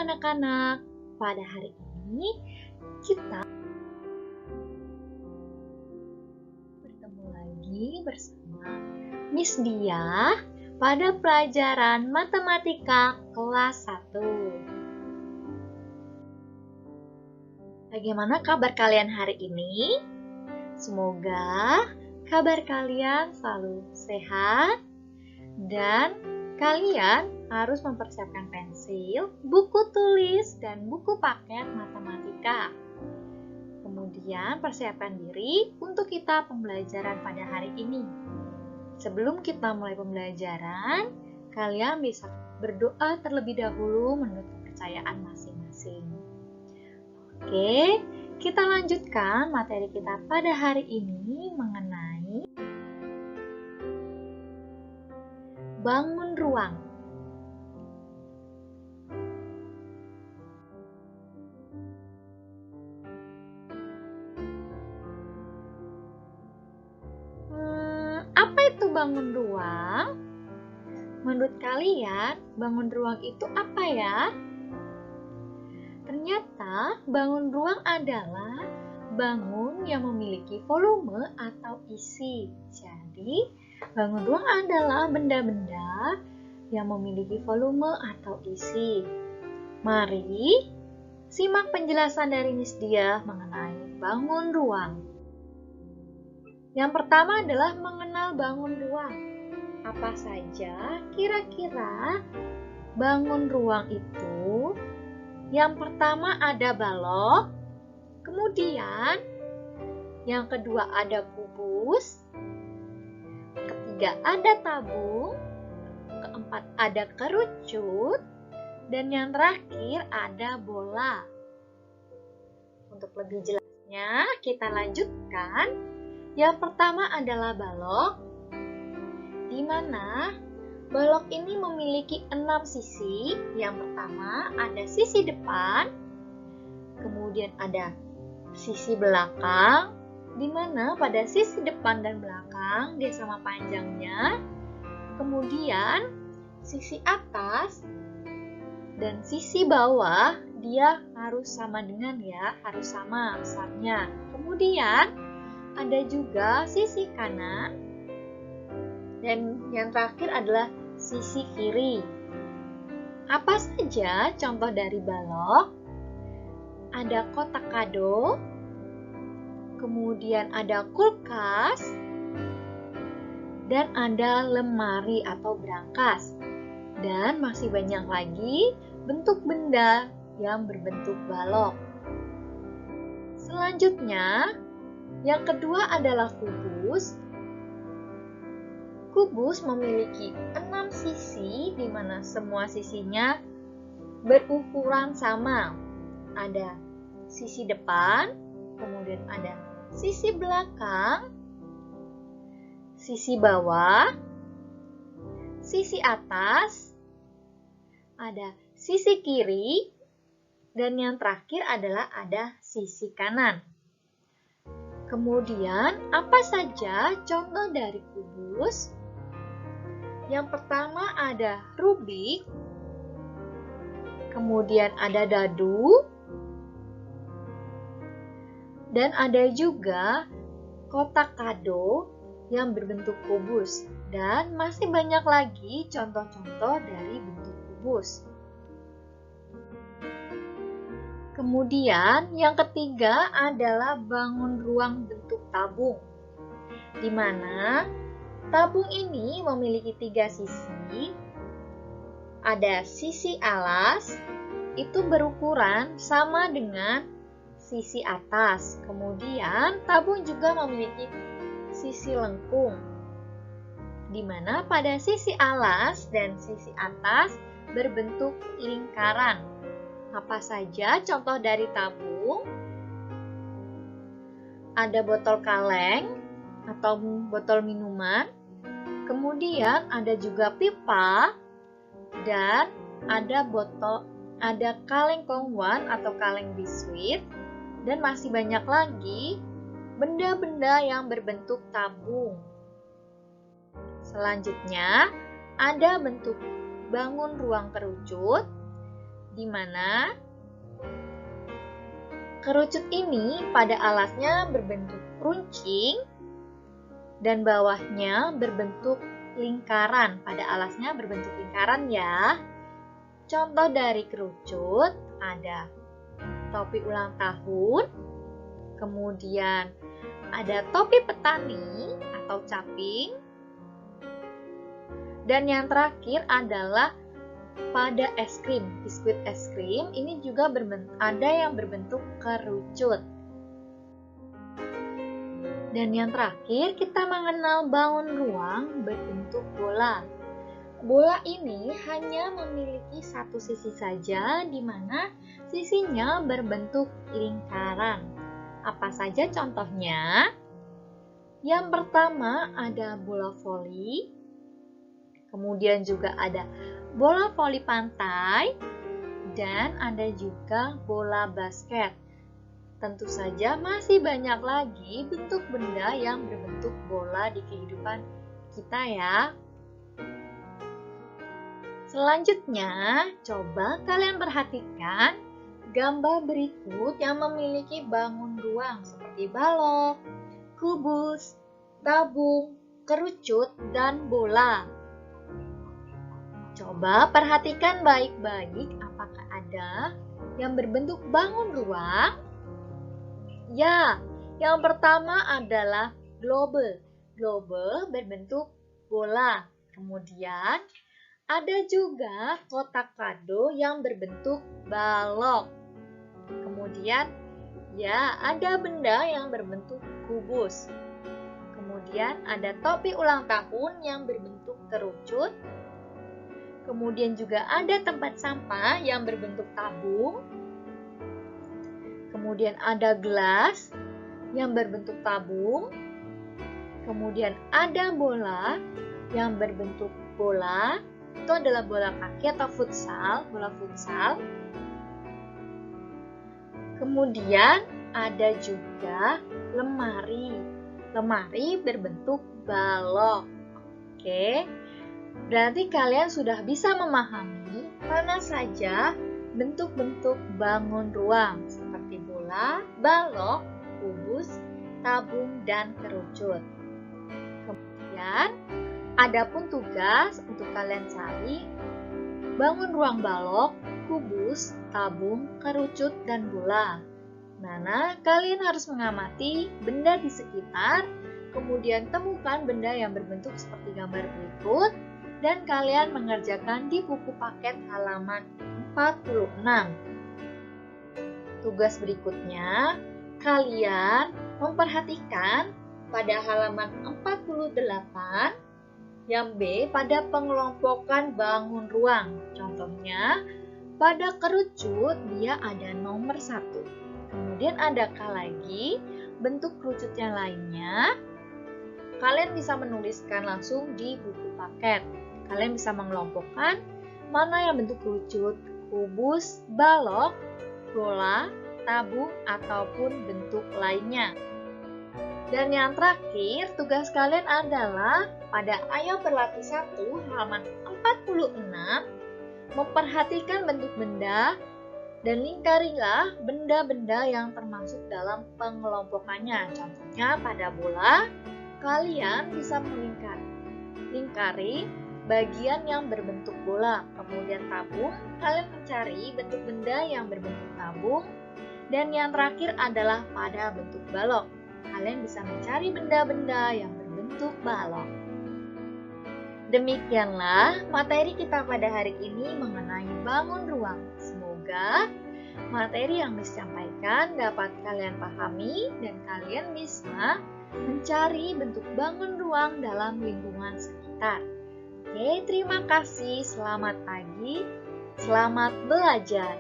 anak-anak, pada hari ini kita bertemu lagi bersama Miss Dia pada pelajaran matematika kelas 1. Bagaimana kabar kalian hari ini? Semoga kabar kalian selalu sehat dan kalian harus mempersiapkan pensil, buku tulis, dan buku paket matematika. Kemudian persiapkan diri untuk kita pembelajaran pada hari ini. Sebelum kita mulai pembelajaran, kalian bisa berdoa terlebih dahulu menurut kepercayaan masing-masing. Oke, kita lanjutkan materi kita pada hari ini mengenai bangun ruang. Apa itu bangun ruang? Menurut kalian, bangun ruang itu apa ya? Ternyata bangun ruang adalah bangun yang memiliki volume atau isi. Jadi, bangun ruang adalah benda-benda yang memiliki volume atau isi. Mari simak penjelasan dari Miss Dia mengenai bangun ruang. Yang pertama adalah mengenal bangun ruang. Apa saja kira-kira bangun ruang itu? Yang pertama ada balok, kemudian yang kedua ada kubus, ketiga ada tabung, keempat ada kerucut, dan yang terakhir ada bola. Untuk lebih jelasnya, kita lanjutkan. Yang pertama adalah balok, di mana balok ini memiliki 6 sisi. Yang pertama ada sisi depan, kemudian ada sisi belakang, di mana pada sisi depan dan belakang dia sama panjangnya. Kemudian sisi atas dan sisi bawah dia harus sama dengan harus sama besarnya. Kemudian ada juga sisi kanan dan yang terakhir adalah sisi kiri. Apa saja contoh dari balok? Ada kotak kado, kemudian ada kulkas, dan ada lemari atau brankas. Dan masih banyak lagi bentuk benda yang berbentuk balok. Selanjutnya, yang kedua adalah kubus. Kubus memiliki 6 sisi, di mana semua sisinya berukuran sama. Ada sisi depan, kemudian ada sisi belakang, sisi bawah, sisi atas, ada sisi kiri, dan yang terakhir adalah ada sisi kanan. Kemudian, apa saja contoh dari kubus? Yang pertama ada rubik, kemudian ada dadu, dan ada juga kotak kado yang berbentuk kubus. Dan masih banyak lagi contoh-contoh dari bentuk kubus. Kemudian yang ketiga adalah bangun ruang bentuk tabung, di mana tabung ini memiliki 3 sisi. Ada sisi alas, itu berukuran sama dengan sisi atas. Kemudian tabung juga memiliki sisi lengkung, di mana pada sisi alas dan sisi atas berbentuk lingkaran. Apa saja contoh dari tabung? Ada botol kaleng atau botol minuman, kemudian ada juga pipa, dan ada kaleng kongwan atau kaleng biskuit, dan masih banyak lagi benda-benda yang berbentuk tabung. Selanjutnya, ada bentuk bangun ruang kerucut, di mana kerucut ini pada alasnya berbentuk runcing dan bawahnya berbentuk lingkaran. Pada alasnya berbentuk lingkaran ya. Contoh dari kerucut ada topi ulang tahun, kemudian ada topi petani atau caping, dan yang terakhir adalah pada es krim, biskuit es krim ini juga ada yang berbentuk kerucut. Dan yang terakhir kita mengenal bangun ruang berbentuk bola. Bola ini hanya memiliki satu sisi saja, di mana sisinya berbentuk lingkaran. Apa saja contohnya? Yang pertama ada bola voli, kemudian juga ada bola voli pantai, dan ada juga bola basket. Tentu saja masih banyak lagi bentuk benda yang berbentuk bola di kehidupan kita ya. Selanjutnya, coba kalian perhatikan gambar berikut yang memiliki bangun ruang seperti balok, kubus, tabung, kerucut, dan bola. Coba perhatikan baik-baik apakah ada yang berbentuk bangun ruang? Ya, yang pertama adalah globe. Globe berbentuk bola. Kemudian ada juga kotak kado yang berbentuk balok. Kemudian ya, ada benda yang berbentuk kubus. Kemudian ada topi ulang tahun yang berbentuk kerucut. Kemudian juga ada tempat sampah yang berbentuk tabung. Kemudian ada gelas yang berbentuk tabung. Kemudian ada bola yang berbentuk bola. Itu adalah bola kaki atau futsal, bola futsal. Kemudian ada juga lemari. Lemari berbentuk balok. Oke. Berarti kalian sudah bisa memahami mana saja bentuk-bentuk bangun ruang seperti bola, balok, kubus, tabung, dan kerucut. Kemudian, adapun tugas untuk kalian cari bangun ruang balok, kubus, tabung, kerucut, dan bola. Mana kalian harus mengamati benda di sekitar, kemudian temukan benda yang berbentuk seperti gambar berikut, dan kalian mengerjakan di buku paket halaman 46. Tugas berikutnya, kalian memperhatikan pada halaman 48 yang B pada pengelompokan bangun ruang. Contohnya, pada kerucut dia ada nomor 1. Kemudian ada lagi bentuk kerucut yang lainnya. Kalian bisa menuliskan langsung di buku paket. Kalian bisa mengelompokkan mana yang bentuk kerucut, kubus, balok, bola, tabung, ataupun bentuk lainnya. Dan yang terakhir, tugas kalian adalah pada Ayo Berlatih 1 halaman 46 memperhatikan bentuk benda dan lingkarilah benda-benda yang termasuk dalam pengelompokannya. Contohnya pada bola, kalian bisa melingkari bagian yang berbentuk bola. Kemudian tabung, kalian mencari bentuk benda yang berbentuk tabung. Dan yang terakhir adalah pada bentuk balok. Kalian bisa mencari benda-benda yang berbentuk balok. Demikianlah materi kita pada hari ini mengenai bangun ruang. Semoga materi yang disampaikan dapat kalian pahami dan kalian bisa mencari bentuk bangun ruang dalam lingkungan sekitar. Oke, terima kasih. Selamat pagi. Selamat belajar.